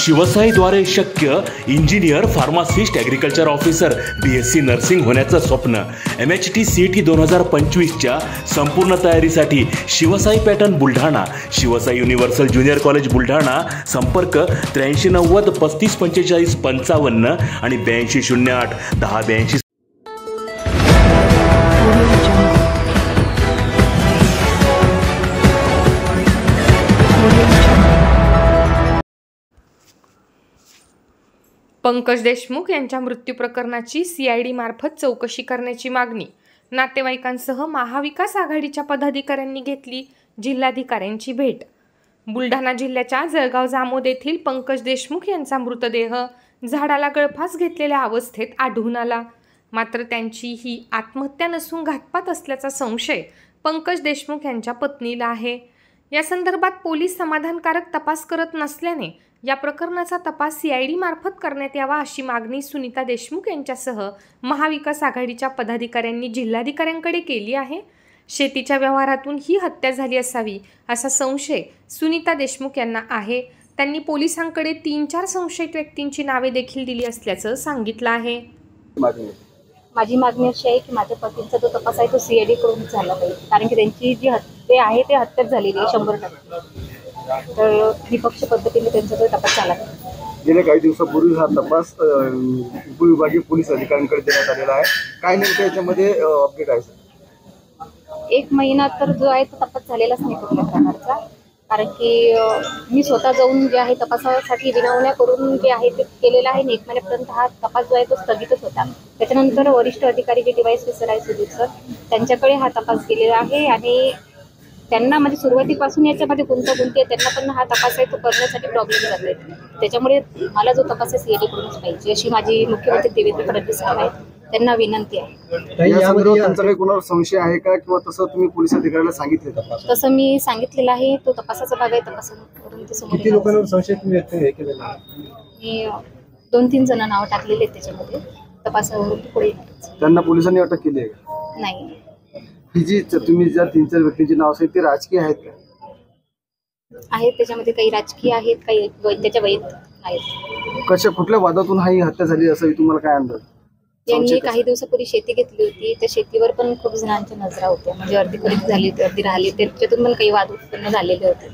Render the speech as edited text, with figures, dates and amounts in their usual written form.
शिवसाईद्वारे शक्य engineer, pharmacist, agriculture officer, BSc nursing होण्याचं स्वप्न MHT CET 2025च्या संपूर्ण तयारीसाठी Shivsai pattern Buldhana, Shivsai universal junior college Buldhana. संपर्क 8390 3545 55 आणि 8208 1082. पंकज देशमुख यांच्या मृत्यू प्रकरणाची CID मार्फत चौकशी करण्याची मागणी नातेवाईकांसह महाविकास आघाडीच्या पदाधिकाऱ्यांनी घेतली जिल्हाधिकाऱ्यांची भेट. बुलढाणा जिल्ह्याच्या जळगाव जामोद येथील पंकज देशमुख यांचा मृतदेह झाडाला गळफास घेतलेल्या अवस्थेत आढळून आला. मात्र त्यांची ही आत्महत्या नसून घातपात असल्याचा संशय पंकज देशमुख यांच्या पत्नीला आहे. या संदर्भात पोलीस समाधानकारक तपास करत नसल्याने या प्रकरणाचा तपास CID मार्फत करण्यात यावा अशी मागणी सुनीता देशमुख यांच्यासह महाविकास आघाडीच्या पदाधिकाऱ्यांनी जिल्हाधिकाऱ्यांकडे केली आहे. शेतीच्या व्यवहारातून ही हत्या झाली असावी असा संशय सुनीता देशमुख यांना आहे. त्यांनी पोलिसांकडे 3-4 संशयित व्यक्तींची नावे देखील दिली असल्याचं सांगितलं आहे. माझी मागणी अशी आहे की माझ्या पतींचा जो तपास आहे तो CID कडून झाला पाहिजे, कारण की त्यांची जी हत्या आहे ते हत्याच झालेली आहे 100%. तर निपक्ष पद्धतीने त्यांचा जो तपास झाला. गेल्या काही दिवसापूर्वी हा तपास उपविभागीय पोलीस अधिकाऱ्यांकडे देण्यात आलेला आहे. काय नेमकं याच्यामध्ये अपडेट आहे? 1 महिना तर जो आहे तो तपास झालेलाच नाही कुठल्या प्रकारचा, कारण की मी स्वतः जाऊन जे आहे तपासासाठी विनवण्या करून जे आहे ते केलेलं आहे. 1 महिन्यापर्यंत हा तपास जो आहे तो स्थगितच होता. त्याच्यानंतर वरिष्ठ अधिकारी जे DYSP ऑफिसर आहे सुदीप सर, त्यांच्याकडे हा तपास गेलेला आहे आणि त्यांना म्हणजे सुरुवातीपासून याच्यामध्ये गुंतागुंती आहे. त्यांना पण हा तपास आहे तो करण्यासाठी प्रॉब्लेम झाले. त्याच्यामुळे मला जो तपास आहे CID कडूनच पाहिजे अशी माझी मुख्यमंत्री देवेंद्र फडणवीस साहेब आहेत त्यांना विनंती आहे. यासंदर्भात तुमचा काही कोणावर संशय आहे का, किंवा तसं तुम्ही पोलीस अधिकाऱ्याला सांगितलं? तसं मी सांगितलेलं आहे. तो तपासाचा भाग आहे. तपासाकडून ते समोर किती लोकांवर संशय तुम्ही व्यक्त केलेला? मी 2-3 जण नाव टाकलेले आहेत त्याच्यामध्ये. तपासावरून पुढे त्यांना पोलिसांनी अटक केली आहे? नाही. ही जी तुम्ही ज्या 3-4 व्यक्तींची नाव आहेत ते राजकीय आहेत का? आहेत, त्याच्यामध्ये काही राजकीय आहेत, काही त्याच्या वैयक्तिक आहेत. कशा कुठल्या वादातून ही हत्या झाली असं तुम्हाला काय अंदाज? त्यांनी काही दिवसापूर्वी शेती घेतली होती. त्या शेतीवर पण खूप जणांच्या नजरा होत्या, म्हणजे अर्धी खरेदी झाली होती, अर्धी राहिली. त्याच्यातून पण काही वाद उत्पन्न झालेले होते.